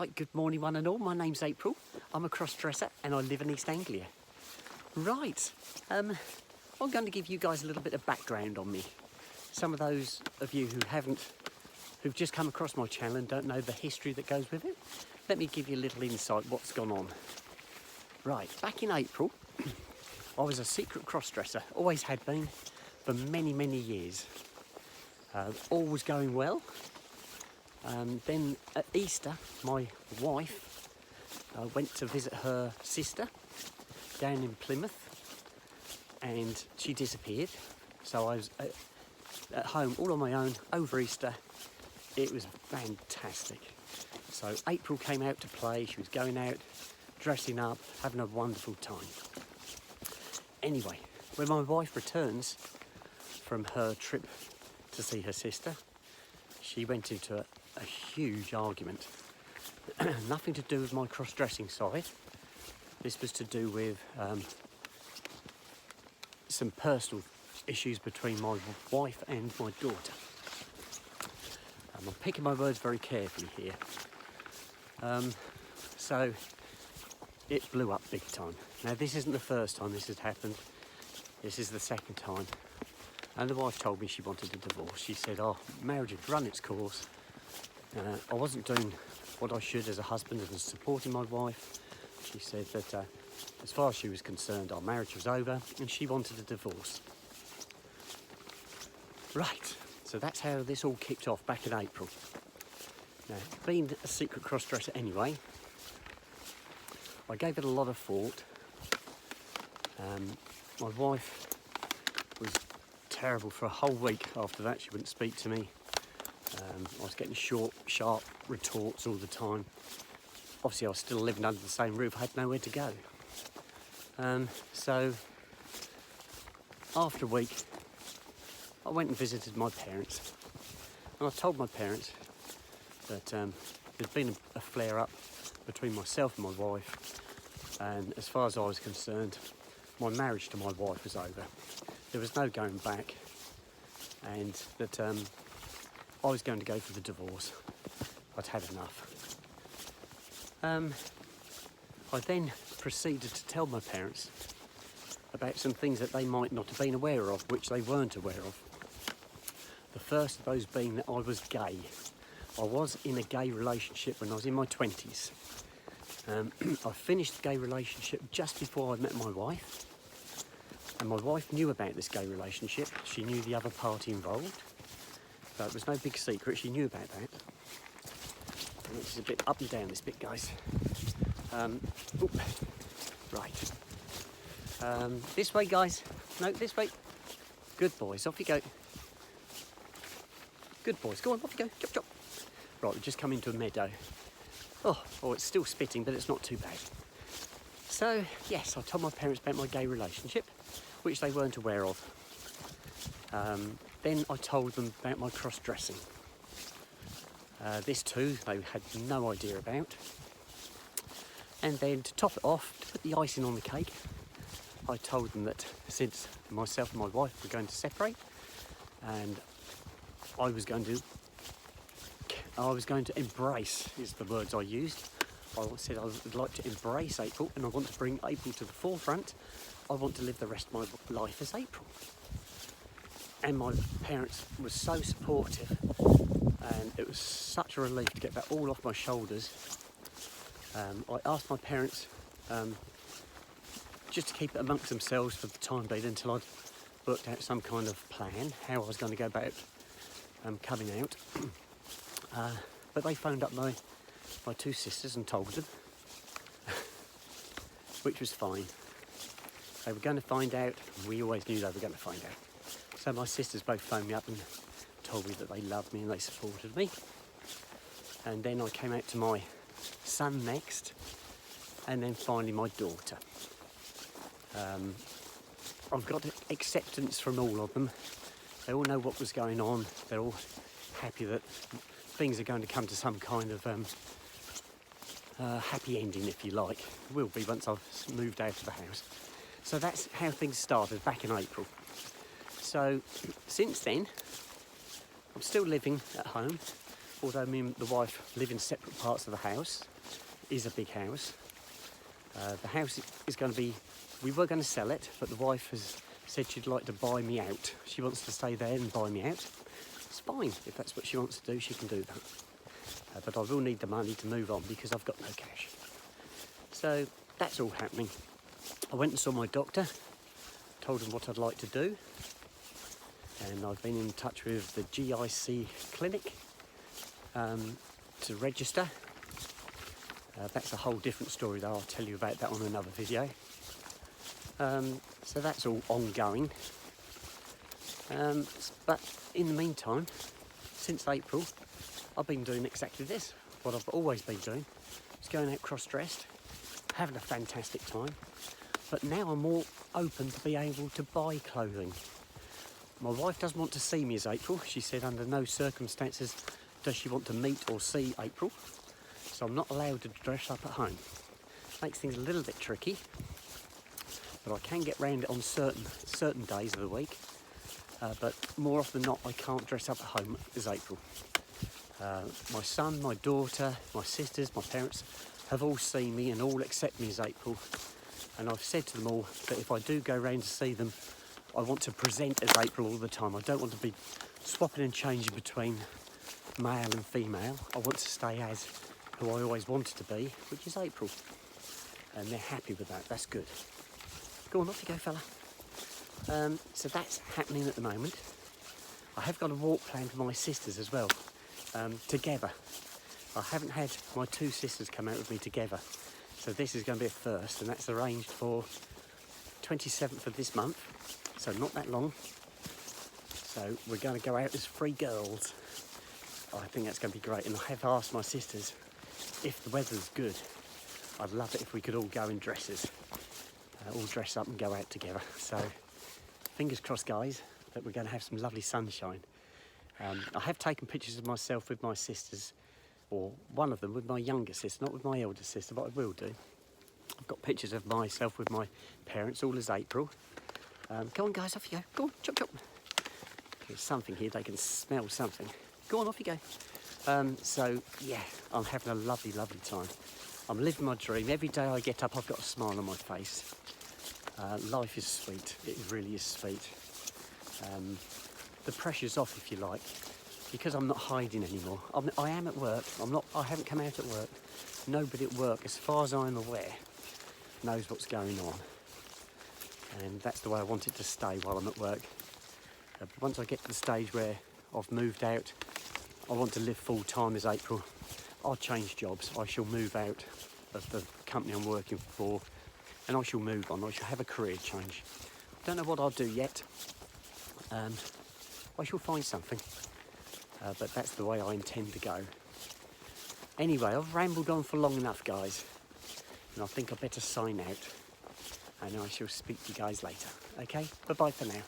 Right, good morning one and all, my name's April, I'm a cross-dresser and I live in East Anglia. Right, I'm going to give you guys a little bit of background on me. Some of those of you who've just come across my channel and don't know the history that goes with it, let me give you a little insight what's gone on. Right, back in April, I was a secret cross-dresser, always had been for many, many years. All was going well. Then at Easter, my wife went to visit her sister down in Plymouth and she disappeared. So I was at home all on my own over Easter. It was fantastic. So April came out to play. She was going out, dressing up, having a wonderful time. Anyway, when my wife returns from her trip to see her sister, she went into a huge argument. Nothing to do with my cross-dressing side. This was to do with some personal issues between my wife and my daughter. I'm picking my words very carefully here. So it blew up big time. Now this isn't the first time this has happened. This is the second time. And the wife told me she wanted a divorce. She said, oh, marriage had run its course. I wasn't doing what I should as a husband and supporting my wife. She said that as far as she was concerned, our marriage was over and she wanted a divorce. Right, so that's how this all kicked off back in April. Now, being a secret cross-dresser anyway, I gave it a lot of thought. My wife was terrible for a whole week after that. She wouldn't speak to me. I was getting short, sharp retorts all the time. Obviously, I was still living under the same roof. I had nowhere to go. So, after a week, I went and visited my parents. And I told my parents that there'd been a flare-up between myself and my wife. And as far as I was concerned, my marriage to my wife was over. There was no going back, and that I was going to go for the divorce. I'd had enough. I then proceeded to tell my parents about some things that they might not have been aware of, which they weren't aware of. The first of those being that I was gay. I was in a gay relationship when I was in my 20s. I finished the gay relationship just before I met my wife. And my wife knew about this gay relationship. She knew the other party involved. So it was no big secret, she knew about that. And it's a bit up and down this bit, guys. Right. This way, guys. No, this way. Good boys, off you go. Good boys, go on, off you go. Chop, chop. Right, we've just come into a meadow. Oh, it's still spitting, but it's not too bad. So, yes, I told my parents about my gay relationship, which they weren't aware of. Then I told them about my cross-dressing. This too, they had no idea about. And then to top it off, to put the icing on the cake, I told them that since myself and my wife were going to separate, and I was going to embrace, is the words I used. I said I would like to embrace April and I want to bring April to the forefront. I want to live the rest of my life as April. And my parents were so supportive and it was such a relief to get that all off my shoulders. I asked my parents just to keep it amongst themselves for the time being until I'd worked out some kind of plan, how I was going to go about coming out. But they phoned up my two sisters and told them, which was fine. They were going to find out. We always knew they were going to find out. So my sisters both phoned me up and told me that they loved me and they supported me. And then I came out to my son next, and then finally my daughter. I've got acceptance from all of them. They all know what was going on. They're all happy that things are going to come to some kind of happy ending, if you like. It will be once I've moved out of the house. So that's how things started back in April. So since then, I'm still living at home. although me and the wife live in separate parts of the house, it is a big house. The house is going to be, we were going to sell it, but the wife has said she'd like to buy me out. She wants to stay there and buy me out. It's fine, if that's what she wants to do, she can do that. But I will need the money to move on because I've got no cash. So that's all happening. I went and saw my doctor, told him what I'd like to do, and I've been in touch with the GIC clinic to register. That's a whole different story though, I'll tell you about that on another video. So that's all ongoing. But in the meantime, since April, I've been doing exactly this, what I've always been doing. Just going out cross-dressed, having a fantastic time. But now I'm more open to be able to buy clothing. My wife doesn't want to see me as April. She said under no circumstances does she want to meet or see April. So I'm not allowed to dress up at home. Makes things a little bit tricky, but I can get round it on certain days of the week. But more often than not, I can't dress up at home as April. My son, my daughter, my sisters, my parents have all seen me and all accept me as April. And I've said to them all that if I do go round to see them, I want to present as April all the time. I don't want to be swapping and changing between male and female. I want to stay as who I always wanted to be, which is April. And they're happy with that, that's good. Go on, off you go, fella. So that's happening at the moment. I have got a walk planned with my sisters as well, together. I haven't had my two sisters come out with me together. So this is going to be a first, and that's arranged for 27th of this month. So not that long. So we're going to go out as 3 girls. I think that's going to be great. And I have asked my sisters if the weather's good. I'd love it if we could all go in dresses. All dress up and go out together. So fingers crossed, guys, that we're going to have some lovely sunshine. I have taken pictures of myself with my sisters, or one of them with my younger sister, not with my elder sister, but I will do. I've got pictures of myself with my parents, all as April. Go on, guys, off you go. Go on, chop, chop. There's something here, they can smell something. Go on, off you go. So, yeah, I'm having a lovely, lovely time. I'm living my dream. Every day I get up, I've got a smile on my face. Life is sweet. It really is sweet. The pressure's off, if you like, because I'm not hiding anymore. I am at work. I haven't come out at work. Nobody at work, as far as I'm aware, knows what's going on. And that's the way I want it to stay while I'm at work. But once I get to the stage where I've moved out, I want to live full time as April. I'll change jobs. I shall move out of the company I'm working for, and I shall move on. I shall have a career change. Don't know what I'll do yet. I shall find something, but that's the way I intend to go. Anyway, I've rambled on for long enough, guys, and I think I better sign out, and I shall speak to you guys later. Okay, bye-bye for now.